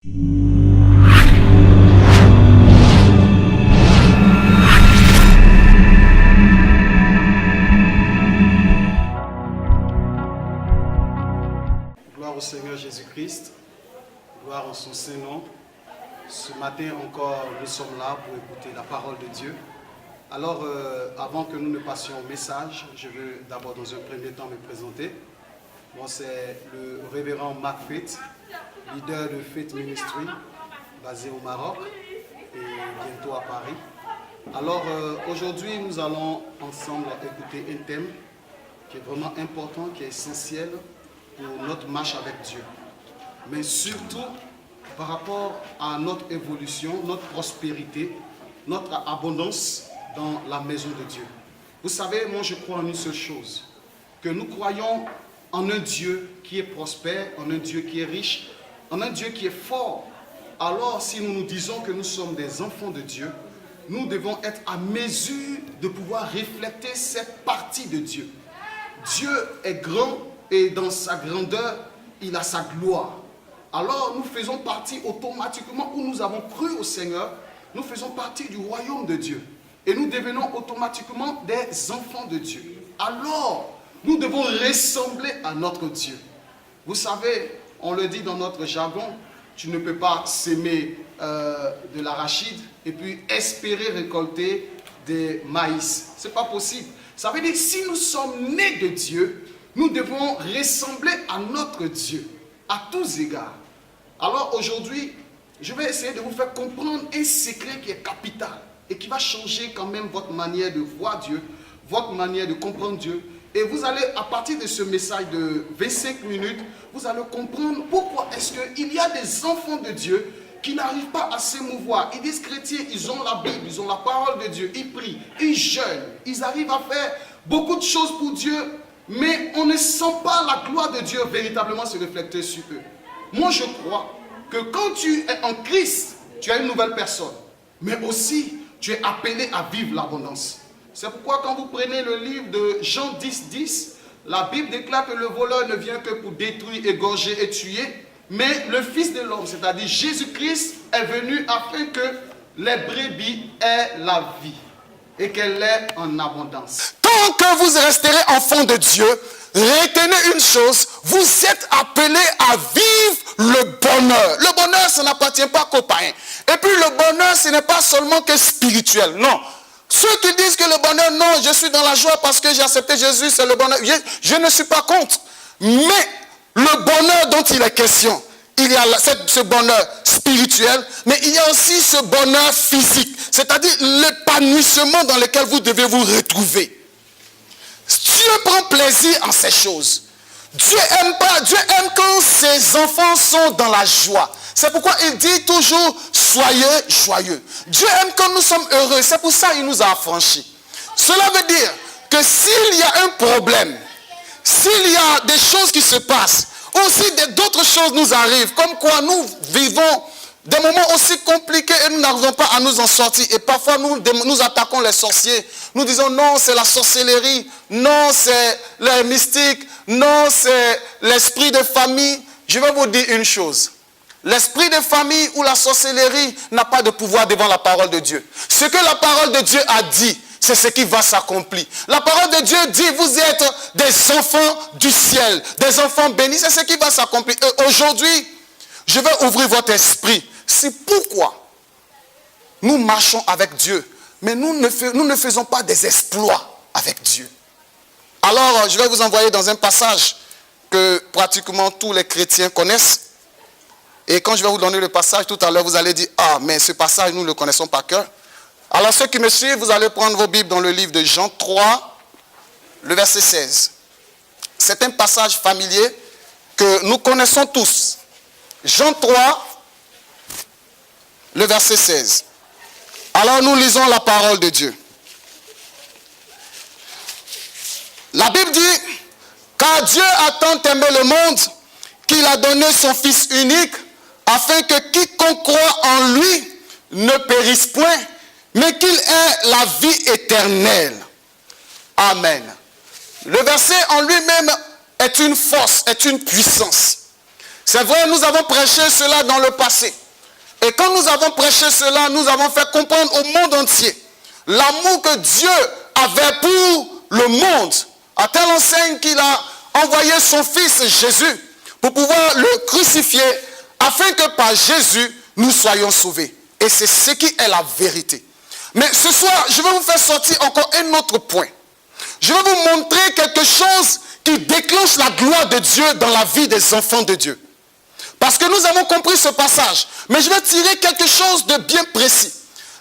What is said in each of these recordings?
Gloire au Seigneur Jésus-Christ, gloire en son Saint-Nom. Ce matin encore, nous sommes là pour écouter la parole de Dieu. Alors, avant que nous ne passions au message, je veux d'abord dans un premier temps me présenter. Moi, c'est le révérend Marc Faith, leader de Faith Ministry, basé au Maroc et bientôt à Paris. Alors, aujourd'hui, nous allons ensemble écouter un thème qui est vraiment important, qui est essentiel pour notre marche avec Dieu. Mais surtout, par rapport à notre évolution, notre prospérité, notre abondance dans la maison de Dieu. Vous savez, moi je crois en une seule chose, que nous croyons en un Dieu qui est prospère, en un Dieu qui est riche, en un Dieu qui est fort. Alors si nous nous disons que nous sommes des enfants de Dieu, nous devons être à mesure de pouvoir refléter cette partie de Dieu. Dieu est grand et dans sa grandeur, il a sa gloire. Alors nous faisons partie automatiquement, où nous avons cru au Seigneur, nous faisons partie du royaume de Dieu. Et nous devenons automatiquement des enfants de Dieu. Alors, nous devons ressembler à notre Dieu. Vous savez, on le dit dans notre jargon, tu ne peux pas s'aimer de l'arachide et puis espérer récolter des maïs. Ce n'est pas possible. Ça veut dire que si nous sommes nés de Dieu, nous devons ressembler à notre Dieu, à tous égards. Alors aujourd'hui, je vais essayer de vous faire comprendre un secret qui est capital et qui va changer quand même votre manière de voir Dieu, votre manière de comprendre Dieu. Et vous allez, à partir de ce message de 25 minutes, vous allez comprendre pourquoi est-ce qu'il y a des enfants de Dieu qui n'arrivent pas à s'émouvoir. Ils disent chrétiens, ils ont la Bible, ils ont la parole de Dieu, ils prient, ils jeûnent, ils arrivent à faire beaucoup de choses pour Dieu, mais on ne sent pas la gloire de Dieu véritablement se refléter sur eux. Moi, je crois que quand tu es en Christ, tu es une nouvelle personne. Mais aussi, tu es appelé à vivre l'abondance. C'est pourquoi quand vous prenez le livre de Jean 10, 10, la Bible déclare que le voleur ne vient que pour détruire, égorger et tuer. Mais le Fils de l'homme, c'est-à-dire Jésus-Christ, est venu afin que les brebis aient la vie et qu'elle l'ait en abondance. Tant que vous resterez enfant de Dieu, retenez une chose, vous êtes appelés à vivre le bonheur. Le bonheur, ça n'appartient pas qu'aux païens. Et puis le bonheur, ce n'est pas seulement que spirituel, non. Ceux qui disent que le bonheur, non, je suis dans la joie parce que j'ai accepté Jésus, c'est le bonheur. Je ne suis pas contre. Mais le bonheur dont il est question, il y a ce bonheur spirituel, mais il y a aussi ce bonheur physique, c'est-à-dire l'épanouissement dans lequel vous devez vous retrouver. Dieu prend plaisir en ces choses. Dieu aime quand ses enfants sont dans la joie. C'est pourquoi il dit toujours soyez joyeux. Dieu aime quand nous sommes heureux. C'est pour ça qu'il nous a affranchis. Cela veut dire que s'il y a un problème, s'il y a des choses qui se passent, aussi d'autres choses nous arrivent, comme quoi nous vivons des moments aussi compliqués et nous n'arrivons pas à nous en sortir. Et parfois nous attaquons les sorciers. Nous disons non, c'est la sorcellerie, non, c'est les mystiques, non, c'est l'esprit de famille. Je vais vous dire une chose. L'esprit de famille ou la sorcellerie n'a pas de pouvoir devant la parole de Dieu. Ce que la parole de Dieu a dit, c'est ce qui va s'accomplir. La parole de Dieu dit, vous êtes des enfants du ciel, des enfants bénis, c'est ce qui va s'accomplir. Et aujourd'hui, je vais ouvrir votre esprit. C'est pourquoi nous marchons avec Dieu, mais nous ne faisons pas des exploits avec Dieu. Alors, je vais vous envoyer dans un passage que pratiquement tous les chrétiens connaissent. Et quand je vais vous donner le passage tout à l'heure, vous allez dire, ah, mais ce passage, nous le connaissons par cœur. Alors, ceux qui me suivent, vous allez prendre vos Bibles dans le livre de Jean 3, le verset 16. C'est un passage familier que nous connaissons tous. Jean 3, le verset 16. Alors, nous lisons la parole de Dieu. La Bible dit, car Dieu a tant aimé le monde qu'il a donné son Fils unique, afin que quiconque croit en lui ne périsse point, mais qu'il ait la vie éternelle. Amen. Le verset en lui-même est une force, est une puissance. C'est vrai, nous avons prêché cela dans le passé. Et quand nous avons prêché cela, nous avons fait comprendre au monde entier l'amour que Dieu avait pour le monde, à telle enseigne qu'il a envoyé son Fils Jésus pour pouvoir le crucifier, afin que par Jésus, nous soyons sauvés. Et c'est ce qui est la vérité. Mais ce soir, je vais vous faire sortir encore un autre point. Je vais vous montrer quelque chose qui déclenche la gloire de Dieu dans la vie des enfants de Dieu. Parce que nous avons compris ce passage. Mais je vais tirer quelque chose de bien précis.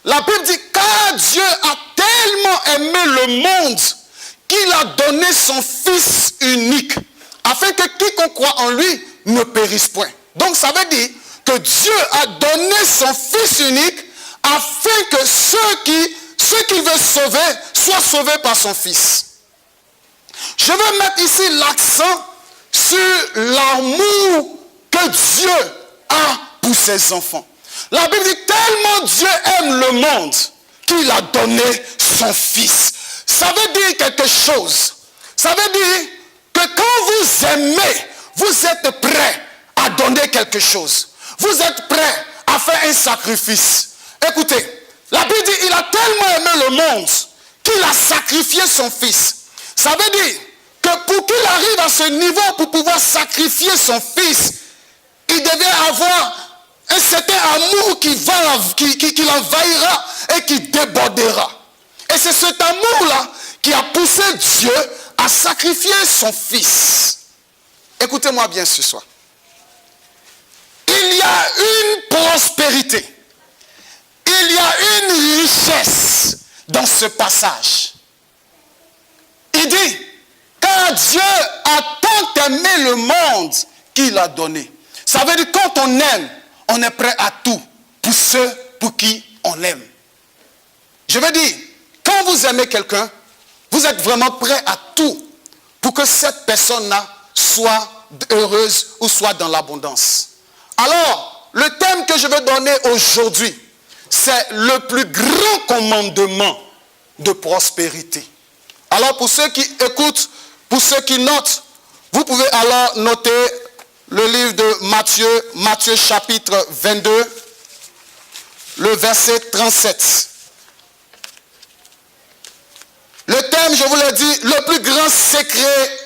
La Bible dit, car Dieu a tellement aimé le monde qu'il a donné son Fils unique, afin que quiconque croit en lui ne périsse point. Donc ça veut dire que Dieu a donné son Fils unique, afin que ceux qui veulent sauver soient sauvés par son Fils. Je veux mettre ici l'accent sur l'amour que Dieu a pour ses enfants. La Bible dit tellement Dieu aime le monde qu'il a donné son Fils. Ça veut dire quelque chose. Ça veut dire que quand vous aimez, vous êtes prêt à donner quelque chose. Vous êtes prêt à faire un sacrifice. Écoutez, la Bible dit il a tellement aimé le monde qu'il a sacrifié son Fils. Ça veut dire que pour qu'il arrive à ce niveau pour pouvoir sacrifier son Fils, il devait avoir un certain amour qui l'envahira et qui débordera. Et c'est cet amour-là qui a poussé Dieu à sacrifier son Fils. Écoutez-moi bien ce soir. Il y a une prospérité. Il y a une richesse dans ce passage. Il dit, car Dieu a tant aimé le monde qu'il a donné. Ça veut dire quand on aime, on est prêt à tout pour ceux pour qui on aime. Je veux dire, quand vous aimez quelqu'un, vous êtes vraiment prêt à tout pour que cette personne-là soit heureuse ou soit dans l'abondance. Alors, le thème que je veux donner aujourd'hui, c'est le plus grand commandement de prospérité. Alors, pour ceux qui écoutent, pour ceux qui notent, vous pouvez alors noter le livre de Matthieu chapitre 22, le verset 37. Le thème, je vous l'ai dit, le plus grand secret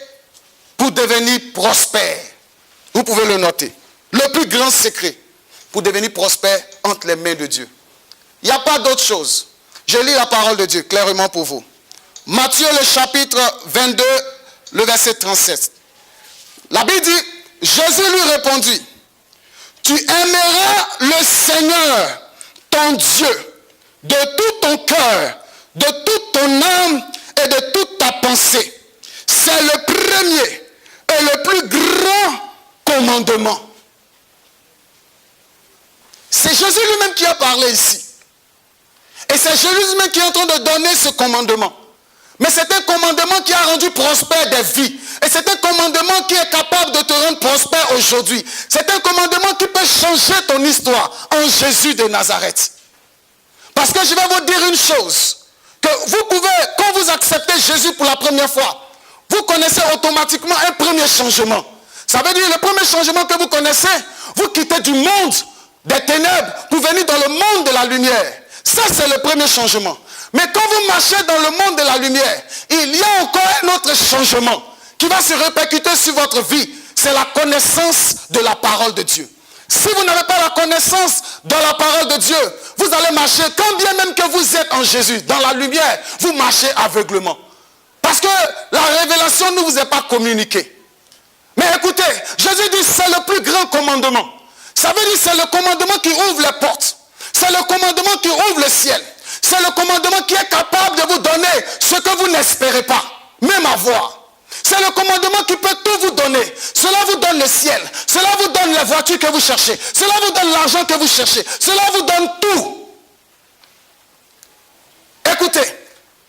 pour devenir prospère. Vous pouvez le noter. Le plus grand secret pour devenir prospère entre les mains de Dieu. Il n'y a pas d'autre chose. Je lis la parole de Dieu clairement pour vous. Matthieu le chapitre 22, le verset 37. La Bible dit, Jésus lui répondit, tu aimeras le Seigneur, ton Dieu, de tout ton cœur, de toute ton âme et de toute ta pensée. C'est le premier et le plus grand commandement. C'est Jésus lui-même qui a parlé ici. Et c'est Jésus lui-même qui est en train de donner ce commandement. Mais c'est un commandement qui a rendu prospère des vies. Et c'est un commandement qui est capable de te rendre prospère aujourd'hui. C'est un commandement qui peut changer ton histoire en Jésus de Nazareth. Parce que je vais vous dire une chose. Que vous pouvez, quand vous acceptez Jésus pour la première fois, vous connaissez automatiquement un premier changement. Ça veut dire le premier changement que vous connaissez, vous quittez du monde des ténèbres pour venir dans le monde de la lumière. Ça, c'est le premier changement. Mais quand vous marchez dans le monde de la lumière, il y a encore un autre changement qui va se répercuter sur votre vie. C'est la connaissance de la parole de Dieu. Si vous n'avez pas la connaissance de la parole de Dieu, vous allez marcher, quand bien même que vous êtes en Jésus, dans la lumière, vous marchez aveuglement. Parce que la révélation ne vous est pas communiquée. Mais écoutez, Jésus dit c'est le plus grand commandement. Ça veut dire c'est le commandement qui ouvre les portes. C'est le commandement qui ouvre le ciel. C'est le commandement qui est capable de vous donner ce que vous n'espérez pas, même avoir. C'est le commandement qui peut tout vous donner. Cela vous donne le ciel. Cela vous donne la voiture que vous cherchez. Cela vous donne l'argent que vous cherchez. Cela vous donne tout. Écoutez,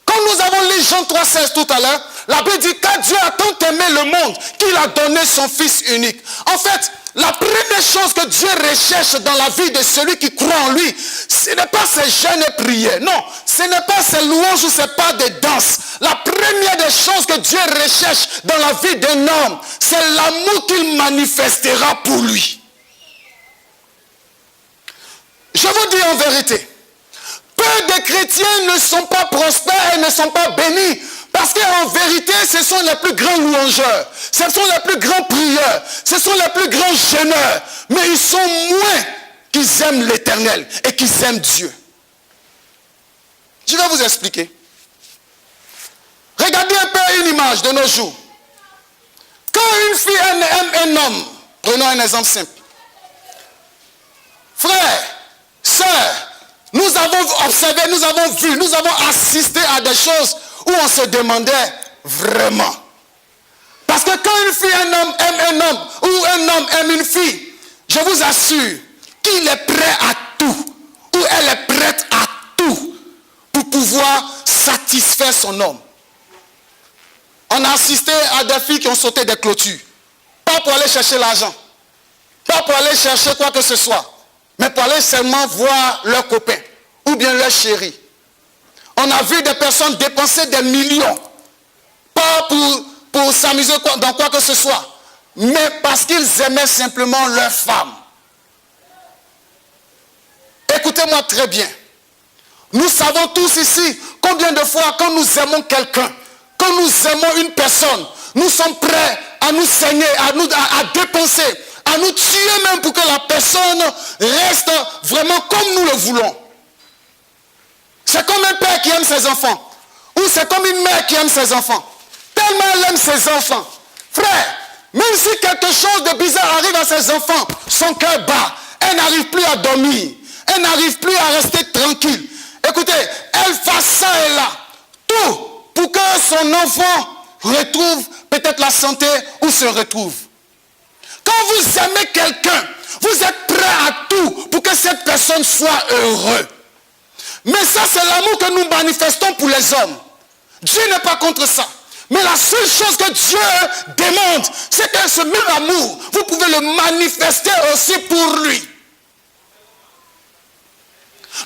quand nous avons lu Jean 3,16 tout à l'heure, la Bible dit car Dieu a tant aimé le monde qu'il a donné son Fils unique. En fait, la première chose que Dieu recherche dans la vie de celui qui croit en lui, ce n'est pas ses jeûnes et prières. Non, ce n'est pas ses louanges ou ses pas de danse. La première des choses que Dieu recherche dans la vie d'un homme, c'est l'amour qu'il manifestera pour lui. Je vous dis en vérité, peu de chrétiens ne sont pas prospères et ne sont pas bénis. Parce qu'en vérité, ce sont les plus grands louangeurs. Ce sont les plus grands prieurs. Ce sont les plus grands jeûneurs. Mais ils sont moins qu'ils aiment l'Éternel et qu'ils aiment Dieu. Je vais vous expliquer. Regardez un peu une image de nos jours. Quand une fille aime un homme, prenons un exemple simple. Frère, sœur, nous avons observé, nous avons vu, nous avons assisté à des choses où on se demandait vraiment. Parce que quand une fille, un homme aime un homme, ou un homme aime une fille, je vous assure qu'il est prêt à tout, ou elle est prête à tout, pour pouvoir satisfaire son homme. On a assisté à des filles qui ont sauté des clôtures, pas pour aller chercher l'argent, pas pour aller chercher quoi que ce soit, mais pour aller seulement voir leurs copains, ou bien leur chéri. On a vu des personnes dépenser des millions, pas pour s'amuser dans quoi que ce soit, mais parce qu'ils aimaient simplement leur femme. Écoutez-moi très bien. Nous savons tous ici combien de fois quand nous aimons quelqu'un, quand nous aimons une personne, nous sommes prêts à nous saigner, à dépenser, à nous tuer même pour que la personne reste vraiment comme nous le voulons. C'est comme un père qui aime ses enfants. Ou c'est comme une mère qui aime ses enfants. Tellement elle aime ses enfants. Frère, même si quelque chose de bizarre arrive à ses enfants, son cœur bat. Elle n'arrive plus à dormir. Elle n'arrive plus à rester tranquille. Écoutez, elle fait ça et là. Tout pour que son enfant retrouve peut-être la santé ou se retrouve. Quand vous aimez quelqu'un, vous êtes prêt à tout pour que cette personne soit heureuse. Mais ça, c'est l'amour que nous manifestons pour les hommes. Dieu n'est pas contre ça. Mais la seule chose que Dieu demande, c'est que ce même amour, vous pouvez le manifester aussi pour lui.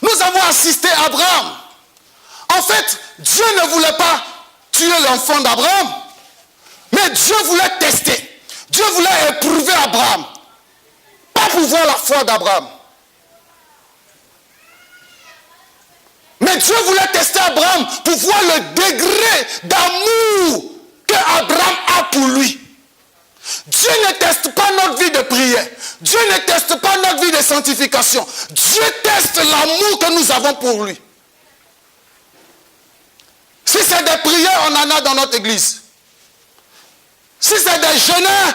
Nous avons assisté à Abraham. En fait, Dieu ne voulait pas tuer l'enfant d'Abraham, mais Dieu voulait tester. Dieu voulait éprouver Abraham. Pas pour voir la foi d'Abraham. Mais Dieu voulait tester Abraham pour voir le degré d'amour que Abraham a pour lui. Dieu ne teste pas notre vie de prière. Dieu ne teste pas notre vie de sanctification. Dieu teste l'amour que nous avons pour lui. Si c'est des prières, on en a dans notre église. Si c'est des jeûneurs,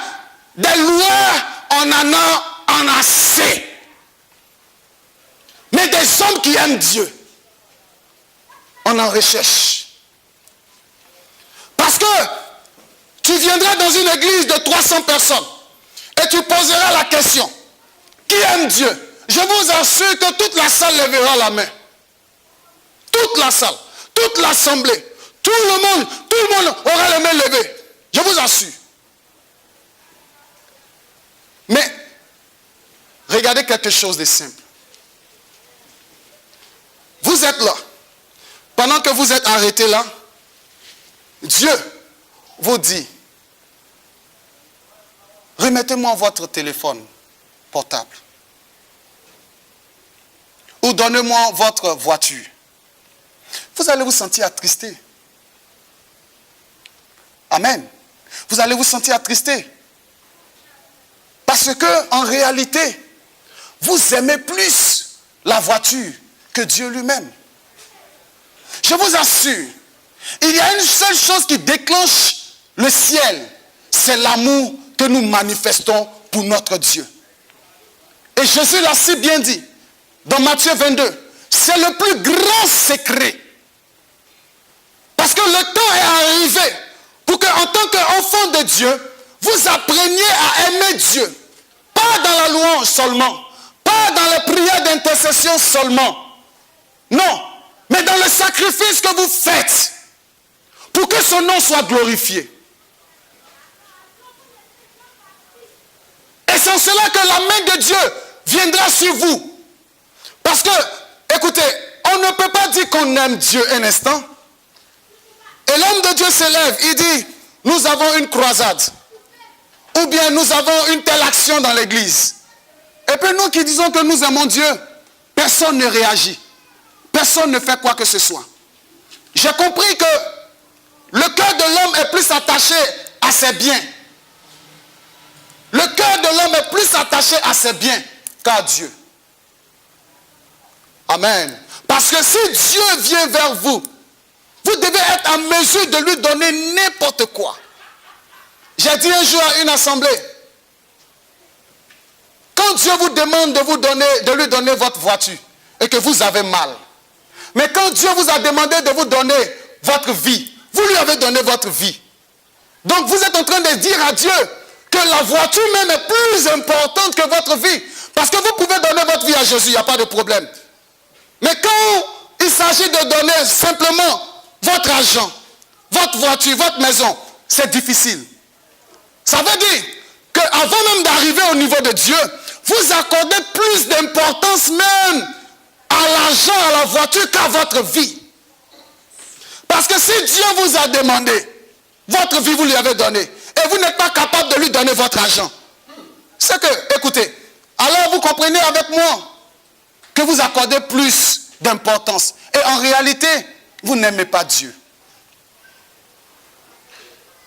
des loueurs, on en a en assez. Mais des hommes qui aiment Dieu, on en recherche. Parce que tu viendras dans une église de 300 personnes et tu poseras la question, qui aime Dieu? Je vous assure que toute la salle lèvera la main. Toute la salle, toute l'assemblée, tout le monde aura les mains levées. Je vous assure. Mais regardez quelque chose de simple. Vous êtes là. Pendant que vous êtes arrêtés là, Dieu vous dit, remettez-moi votre téléphone portable. Ou donnez-moi votre voiture. Vous allez vous sentir attristé. Amen. Vous allez vous sentir attristé. Parce que, en réalité, vous aimez plus la voiture que Dieu lui-même. Je vous assure, il y a une seule chose qui déclenche le ciel, c'est l'amour que nous manifestons pour notre Dieu. Et Jésus l'a si bien dit, dans Matthieu 22, c'est le plus grand secret. Parce que le temps est arrivé pour qu'en tant qu'enfant de Dieu, vous appreniez à aimer Dieu. Pas dans la louange seulement, pas dans les prières d'intercession seulement. Non, mais dans le sacrifice que vous faites pour que son nom soit glorifié. Et c'est en cela que la main de Dieu viendra sur vous. Parce que, écoutez, on ne peut pas dire qu'on aime Dieu un instant. Et l'homme de Dieu s'élève, il dit, nous avons une croisade. Ou bien nous avons une telle action dans l'église. Et puis nous qui disons que nous aimons Dieu, personne ne réagit. Personne ne fait quoi que ce soit. J'ai compris que le cœur de l'homme est plus attaché à ses biens. Le cœur de l'homme est plus attaché à ses biens qu'à Dieu. Amen. Parce que si Dieu vient vers vous, vous devez être en mesure de lui donner n'importe quoi. J'ai dit un jour à une assemblée, quand Dieu vous demande de lui donner votre voiture et que vous avez mal, mais quand Dieu vous a demandé de vous donner votre vie, vous lui avez donné votre vie. Donc vous êtes en train de dire à Dieu que la voiture même est plus importante que votre vie. Parce que vous pouvez donner votre vie à Jésus, il n'y a pas de problème. Mais quand il s'agit de donner simplement votre argent, votre voiture, votre maison, c'est difficile. Ça veut dire qu'avant même d'arriver au niveau de Dieu, vous accordez plus d'importance même à l'argent, à la voiture qu'à votre vie. Parce que si Dieu vous a demandé, votre vie vous lui avez donné, et vous n'êtes pas capable de lui donner votre argent, c'est que, écoutez, alors vous comprenez avec moi que vous accordez plus d'importance. Et en réalité, vous n'aimez pas Dieu.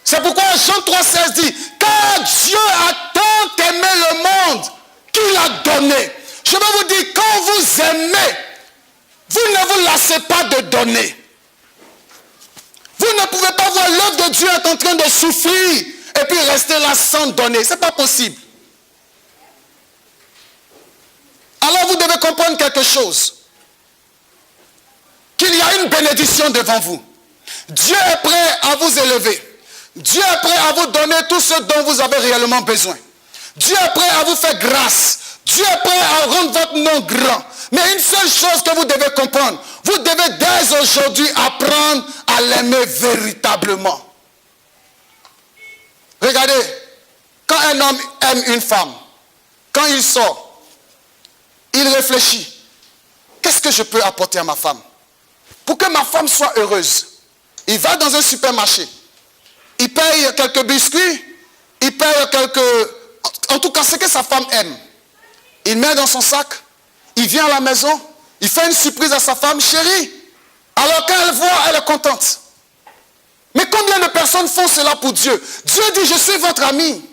C'est pourquoi Jean 3,16 dit, car Dieu a tant aimé le monde qu'il a donné. Je vais vous dire, quand vous aimez, vous ne vous lassez pas de donner. Vous ne pouvez pas voir l'œuvre de Dieu être en train de souffrir et puis rester là sans donner. Ce n'est pas possible. Alors vous devez comprendre quelque chose. Qu'il y a une bénédiction devant vous. Dieu est prêt à vous élever. Dieu est prêt à vous donner tout ce dont vous avez réellement besoin. Dieu est prêt à vous faire grâce. Dieu est prêt à rendre votre nom grand. Mais une seule chose que vous devez comprendre, vous devez dès aujourd'hui apprendre à l'aimer véritablement. Regardez, quand un homme aime une femme, quand il sort, il réfléchit. Qu'est-ce que je peux apporter à ma femme? Pour que ma femme soit heureuse. Il va dans un supermarché. Il paye quelques biscuits. Il paye quelques... En tout cas, ce que sa femme aime. Il met dans son sac. Il vient à la maison. Il fait une surprise à sa femme. Chérie. Alors quand elle voit, elle est contente. Mais combien de personnes font cela pour Dieu? Dieu dit, je suis votre ami.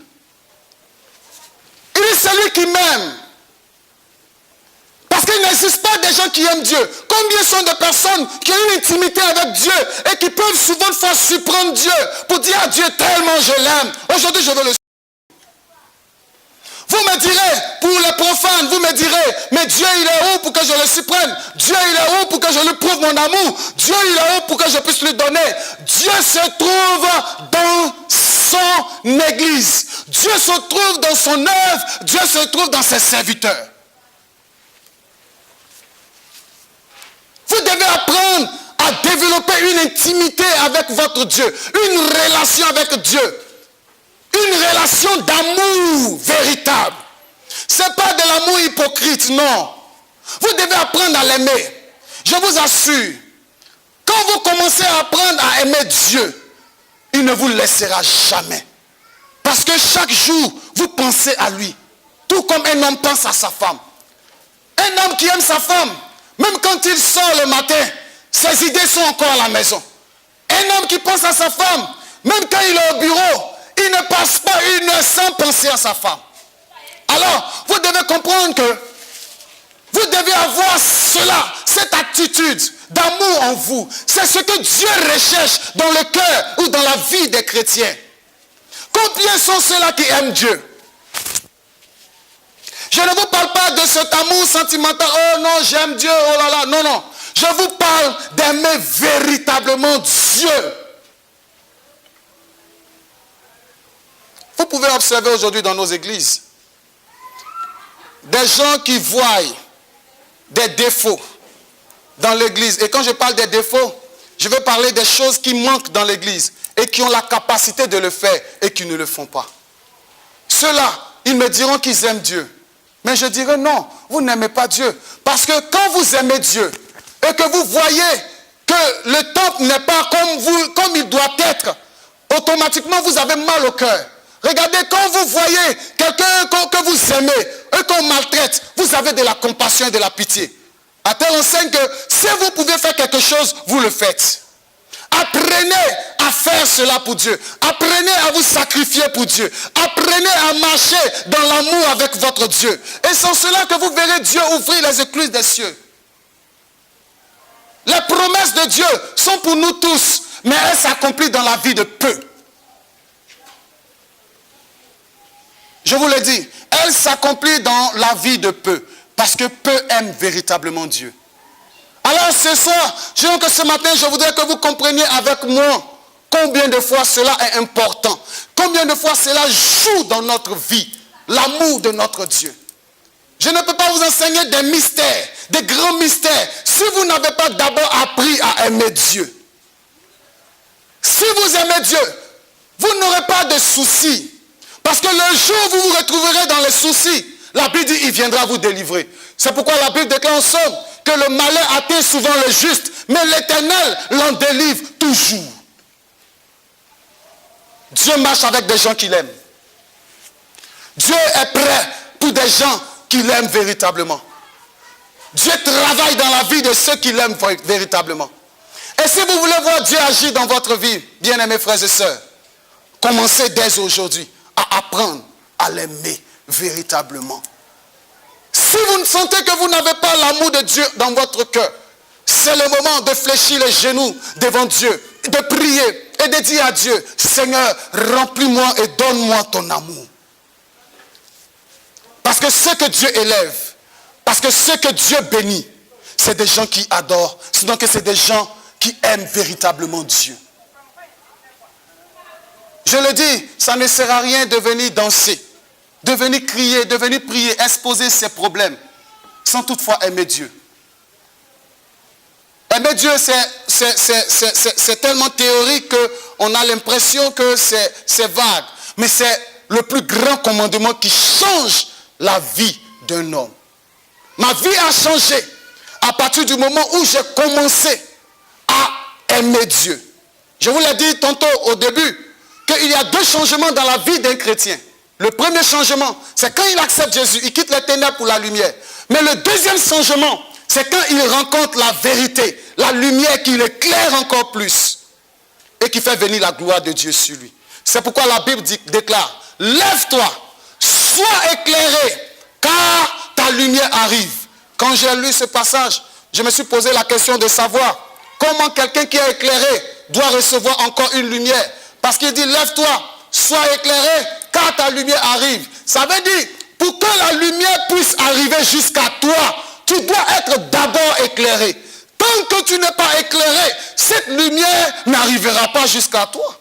Il est celui qui m'aime. Parce qu'il n'existe pas des gens qui aiment Dieu. Combien sont de personnes qui ont une intimité avec Dieu et qui peuvent souvent faire surprendre Dieu pour dire à Dieu tellement je l'aime. Aujourd'hui je veux le... Vous me direz, pour les profanes, vous me direz, mais Dieu il est où pour que je le surprenne? Dieu il est où pour que je lui prouve mon amour? Dieu il est où pour que je puisse lui donner? Dieu se trouve dans son église. Dieu se trouve dans son œuvre. Dieu se trouve dans ses serviteurs. Vous devez apprendre à développer une intimité avec votre Dieu, une relation avec Dieu, une relation d'amour véritable. Ce n'est pas de l'amour hypocrite, non. Vous devez apprendre à l'aimer. Je vous assure, quand vous commencez à apprendre à aimer Dieu, il ne vous laissera jamais. Parce que chaque jour, vous pensez à lui, tout comme un homme pense à sa femme. Un homme qui aime sa femme, même quand il sort le matin, ses idées sont encore à la maison. Un homme qui pense à sa femme, même quand il est au bureau, il ne passe pas une heure sans penser à sa femme. Alors, vous devez comprendre que vous devez avoir cela, cette attitude d'amour en vous. C'est ce que Dieu recherche dans le cœur ou dans la vie des chrétiens. Combien sont ceux-là qui aiment Dieu? Je ne vous parle pas de cet amour sentimental. Oh non, j'aime Dieu, oh là là. Non, non. Je vous parle d'aimer véritablement Dieu. Vous pouvez observer aujourd'hui dans nos églises des gens qui voient des défauts dans l'église. Et quand je parle des défauts, je veux parler des choses qui manquent dans l'église et qui ont la capacité de le faire et qui ne le font pas. Ceux-là, ils me diront qu'ils aiment Dieu. Mais je dirais non, vous n'aimez pas Dieu. Parce que quand vous aimez Dieu et que vous voyez que le temple n'est pas comme il doit être, automatiquement vous avez mal au cœur. Regardez, quand vous voyez quelqu'un que vous aimez et qu'on maltraite, vous avez de la compassion et de la pitié. À tel enseigne que si vous pouvez faire quelque chose, vous le faites. Apprenez à faire cela pour Dieu. Apprenez à vous sacrifier pour Dieu. Apprenez à marcher dans l'amour avec votre Dieu. Et c'est en cela que vous verrez Dieu ouvrir les écluses des cieux. Les promesses de Dieu sont pour nous tous, mais elles s'accomplissent dans la vie de peu. Je vous le dis, elles s'accomplissent dans la vie de peu, parce que peu aiment véritablement Dieu. Alors ce soir, ce matin, je voudrais que vous compreniez avec moi combien de fois cela est important. Combien de fois cela joue dans notre vie, l'amour de notre Dieu. Je ne peux pas vous enseigner des mystères, des grands mystères, si vous n'avez pas d'abord appris à aimer Dieu. Si vous aimez Dieu, vous n'aurez pas de soucis. Parce que le jour où vous vous retrouverez dans les soucis, la Bible dit, il viendra vous délivrer. C'est pourquoi la Bible déclare en Somme que le malheur atteint souvent le juste, mais l'Éternel l'en délivre toujours. Dieu marche avec des gens qu'il aime. Dieu est prêt pour des gens qu'il aime véritablement. Dieu travaille dans la vie de ceux qui l'aiment véritablement. Et si vous voulez voir Dieu agir dans votre vie, bien-aimés frères et sœurs, commencez dès aujourd'hui à apprendre à l'aimer véritablement. Si vous sentez que vous n'avez pas l'amour de Dieu dans votre cœur, c'est le moment de fléchir les genoux devant Dieu, de prier et de dire à Dieu, Seigneur, remplis-moi et donne-moi ton amour. Parce que ce que Dieu élève, parce que ce que Dieu bénit, c'est des gens qui adorent, sinon que c'est des gens qui aiment véritablement Dieu. Je le dis, ça ne sert à rien de venir danser, de venir crier, de venir prier, exposer ses problèmes, sans toutefois aimer Dieu. Aimer Dieu, c'est tellement théorique qu'on a l'impression que c'est vague. Mais c'est le plus grand commandement qui change la vie d'un homme. Ma vie a changé à partir du moment où j'ai commencé à aimer Dieu. Je vous l'ai dit tantôt au début, qu'il y a deux changements dans la vie d'un chrétien. Le premier changement, c'est quand il accepte Jésus, il quitte les ténèbres pour la lumière. Mais le deuxième changement, c'est quand il rencontre la vérité, la lumière qui l'éclaire encore plus et qui fait venir la gloire de Dieu sur lui. C'est pourquoi la Bible déclare, lève-toi, sois éclairé, car ta lumière arrive. Quand j'ai lu ce passage, je me suis posé la question de savoir comment quelqu'un qui est éclairé doit recevoir encore une lumière. Parce qu'il dit, lève-toi, sois éclairé, car ta lumière arrive. Ça veut dire, pour que la lumière puisse arriver jusqu'à toi, tu dois être d'abord éclairé. Tant que tu n'es pas éclairé, cette lumière n'arrivera pas jusqu'à toi.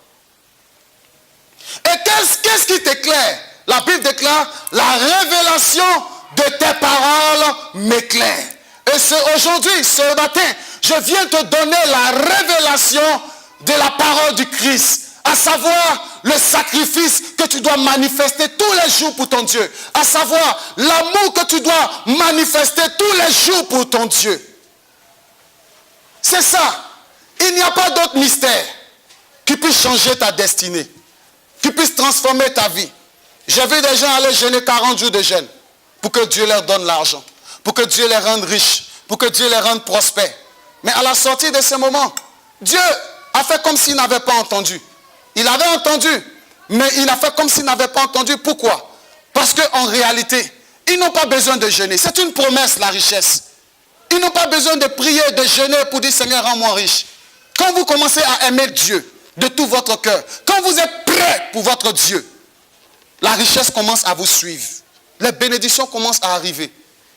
Et qu'est-ce qui t'éclaire? La Bible déclare, la révélation de tes paroles m'éclaire. Et c'est aujourd'hui, ce matin, je viens te donner la révélation de la parole du Christ. À savoir le sacrifice que tu dois manifester tous les jours pour ton Dieu. À savoir l'amour que tu dois manifester tous les jours pour ton Dieu. C'est ça. Il n'y a pas d'autre mystère qui puisse changer ta destinée, qui puisse transformer ta vie. J'ai vu des gens aller jeûner 40 jours de jeûne pour que Dieu leur donne l'argent, pour que Dieu les rende riches, pour que Dieu les rende prospères. Mais à la sortie de ce moment, Dieu a fait comme s'il n'avait pas entendu. Il avait entendu, mais il a fait comme s'il n'avait pas entendu. Pourquoi? Parce qu'en réalité, ils n'ont pas besoin de jeûner. C'est une promesse, la richesse. Ils n'ont pas besoin de prier, de jeûner pour dire, Seigneur, rends-moi riche. Quand vous commencez à aimer Dieu de tout votre cœur, quand vous êtes prêt pour votre Dieu, la richesse commence à vous suivre. Les bénédictions commencent à arriver.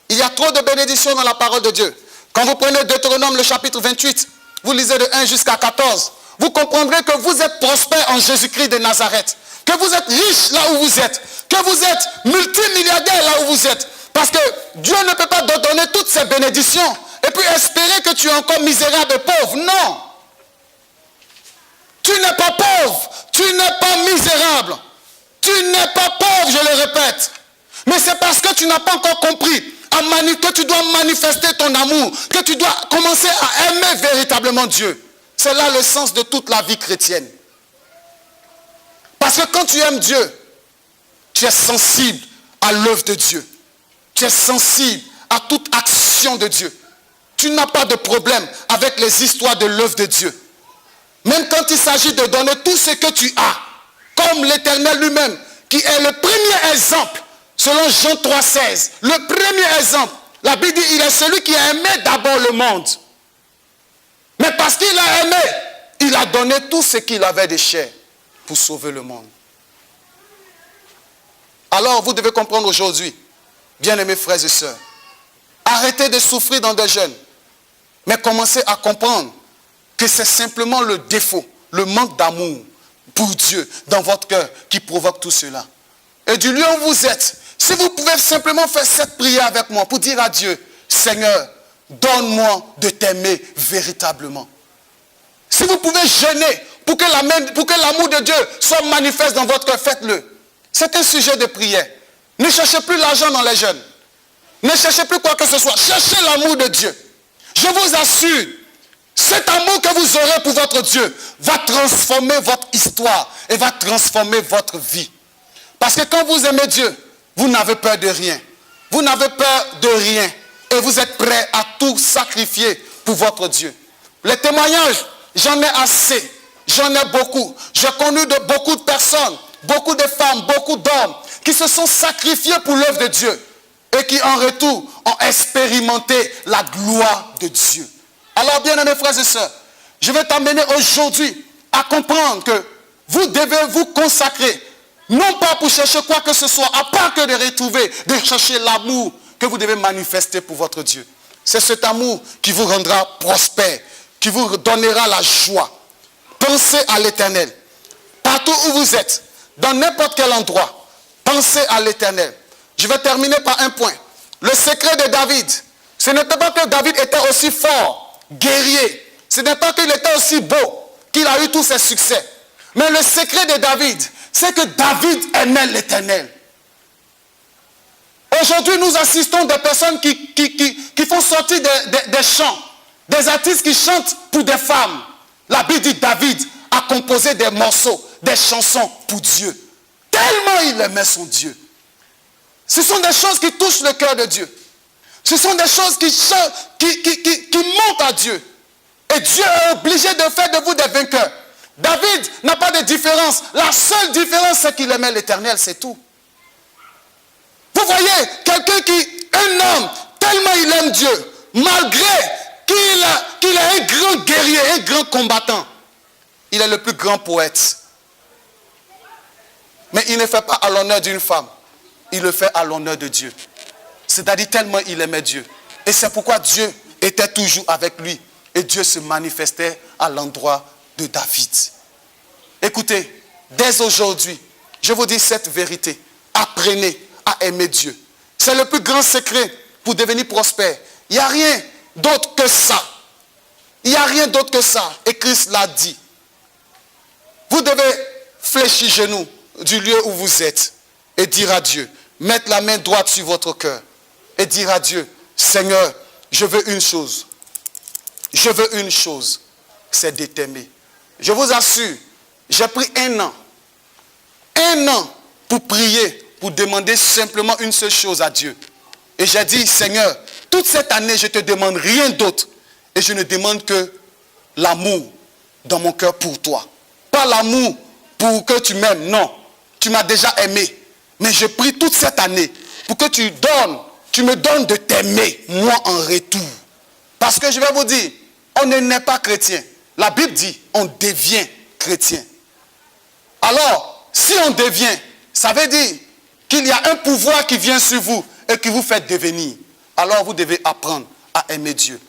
Il y a trop de bénédictions dans la parole de Dieu. Quand vous prenez Deutéronome, le chapitre 28, vous lisez de 1 jusqu'à 14, vous comprendrez que vous êtes prospère en Jésus-Christ de Nazareth. Que vous êtes riche là où vous êtes. Que vous êtes multimilliardaire là où vous êtes. Parce que Dieu ne peut pas te donner toutes ces bénédictions et puis espérer que tu es encore misérable et pauvre. Non. Tu n'es pas pauvre. Tu n'es pas misérable. Tu n'es pas pauvre, je le répète. Mais c'est parce que tu n'as pas encore compris que tu dois manifester ton amour, que tu dois commencer à aimer véritablement Dieu. C'est là le sens de toute la vie chrétienne. Parce que quand tu aimes Dieu, tu es sensible à l'œuvre de Dieu. Tu es sensible à toute action de Dieu. Tu n'as pas de problème avec les histoires de l'œuvre de Dieu. Même quand il s'agit de donner tout ce que tu as, comme l'Éternel lui-même, qui est le premier exemple, selon Jean 3,16, le premier exemple, la Bible dit, il est celui qui a aimé d'abord le monde. Mais parce qu'il a aimé, il a donné tout ce qu'il avait de cher pour sauver le monde. Alors, vous devez comprendre aujourd'hui, bien-aimés frères et sœurs, arrêtez de souffrir dans des jeûnes, mais commencez à comprendre que c'est simplement le défaut, le manque d'amour pour Dieu dans votre cœur qui provoque tout cela. Et du lieu où vous êtes, si vous pouvez simplement faire cette prière avec moi pour dire à Dieu, Seigneur, donne-moi de t'aimer véritablement. Si vous pouvez jeûner pour que l'amour de Dieu soit manifeste dans votre cœur, faites-le. C'est un sujet de prière. Ne cherchez plus l'argent dans les jeûnes. Ne cherchez plus quoi que ce soit. Cherchez l'amour de Dieu. Je vous assure, cet amour que vous aurez pour votre Dieu va transformer votre histoire et va transformer votre vie. Parce que quand vous aimez Dieu, vous n'avez peur de rien. Vous n'avez peur de rien. Et vous êtes prêt à tout sacrifier pour votre Dieu. Les témoignages, j'en ai assez. J'en ai beaucoup. J'ai connu beaucoup de personnes, beaucoup de femmes, beaucoup d'hommes qui se sont sacrifiés pour l'œuvre de Dieu et qui en retour ont expérimenté la gloire de Dieu. Alors bien aimés frères et sœurs, je vais t'amener aujourd'hui à comprendre que vous devez vous consacrer, non pas pour chercher quoi que ce soit, à part que de retrouver, de chercher l'amour que vous devez manifester pour votre Dieu. C'est cet amour qui vous rendra prospère, qui vous donnera la joie. Pensez à l'Éternel. Partout où vous êtes, dans n'importe quel endroit, pensez à l'Éternel. Je vais terminer par un point. Le secret de David, ce n'était pas que David était aussi fort, guerrier. Ce n'est pas qu'il était aussi beau, qu'il a eu tous ses succès. Mais le secret de David, c'est que David aimait l'Éternel. Aujourd'hui, nous assistons des personnes qui font sortir des chants, des artistes qui chantent pour des femmes. La Bible dit David a composé des morceaux, des chansons pour Dieu. Tellement il aimait son Dieu. Ce sont des choses qui touchent le cœur de Dieu. Ce sont des choses qui montent à Dieu. Et Dieu est obligé de faire de vous des vainqueurs. David n'a pas de différence. La seule différence, c'est qu'il aimait l'Éternel, c'est tout. Vous voyez, un homme, tellement il aime Dieu, malgré qu'il est un grand guerrier, un grand combattant, il est le plus grand poète. Mais il ne fait pas à l'honneur d'une femme, il le fait à l'honneur de Dieu. C'est-à-dire tellement il aimait Dieu. Et c'est pourquoi Dieu était toujours avec lui. Et Dieu se manifestait à l'endroit de David. Écoutez, dès aujourd'hui, je vous dis cette vérité. Apprenez à aimer Dieu. C'est le plus grand secret pour devenir prospère. Il n'y a rien d'autre que ça. Il n'y a rien d'autre que ça. Et Christ l'a dit. Vous devez fléchir genoux du lieu où vous êtes et dire à Dieu, mettre la main droite sur votre cœur et dire à Dieu, Seigneur, je veux une chose. Je veux une chose, c'est de t'aimer. Je vous assure, j'ai pris un an pour prier, pour demander simplement une seule chose à Dieu. Et j'ai dit, Seigneur, toute cette année, je ne te demande rien d'autre. Et je ne demande que l'amour dans mon cœur pour toi. Pas l'amour pour que tu m'aimes, non. Tu m'as déjà aimé. Mais je prie toute cette année pour que tu me donnes de t'aimer, moi en retour. Parce que je vais vous dire, on ne naît pas chrétien. La Bible dit, on devient chrétien. Alors, si on devient, ça veut dire qu'il y a un pouvoir qui vient sur vous et qui vous fait devenir. Alors vous devez apprendre à aimer Dieu.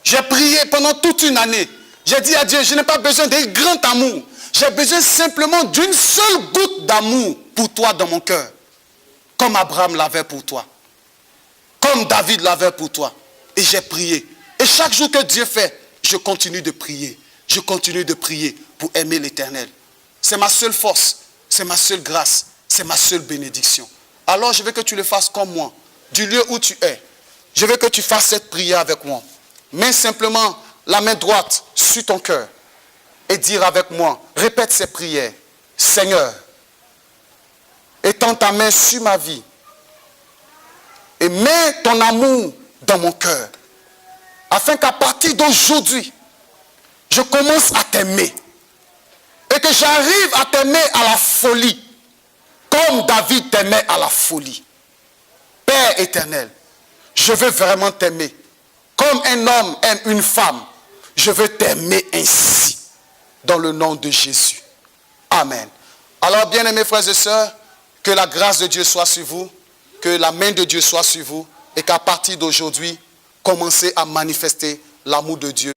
J'ai prié pendant toute une année. J'ai dit à Dieu, je n'ai pas besoin d'un grand amour. J'ai besoin simplement d'une seule goutte d'amour pour toi dans mon cœur. Comme Abraham l'avait pour toi. Comme David l'avait pour toi. Et j'ai prié. Et chaque jour que Dieu fait, je continue de prier. Je continue de prier pour aimer l'Éternel. C'est ma seule force. C'est ma seule grâce. C'est ma seule bénédiction. alors je veux que tu le fasses comme moi. Du lieu où tu es, je veux que tu fasses cette prière avec moi. Mets simplement la main droite sur ton cœur et dire avec moi, répète ces prières. Seigneur, étends ta main sur ma vie et mets ton amour dans mon cœur, afin qu'à partir d'aujourd'hui, je commence à t'aimer et que j'arrive à t'aimer à la folie, comme David t'aimait à la folie. Père éternel, je veux vraiment t'aimer. Comme un homme aime une femme, je veux t'aimer ainsi, dans le nom de Jésus. Amen. Alors, bien-aimés frères et sœurs, que la grâce de Dieu soit sur vous, que la main de Dieu soit sur vous, et qu'à partir d'aujourd'hui, commencez à manifester l'amour de Dieu.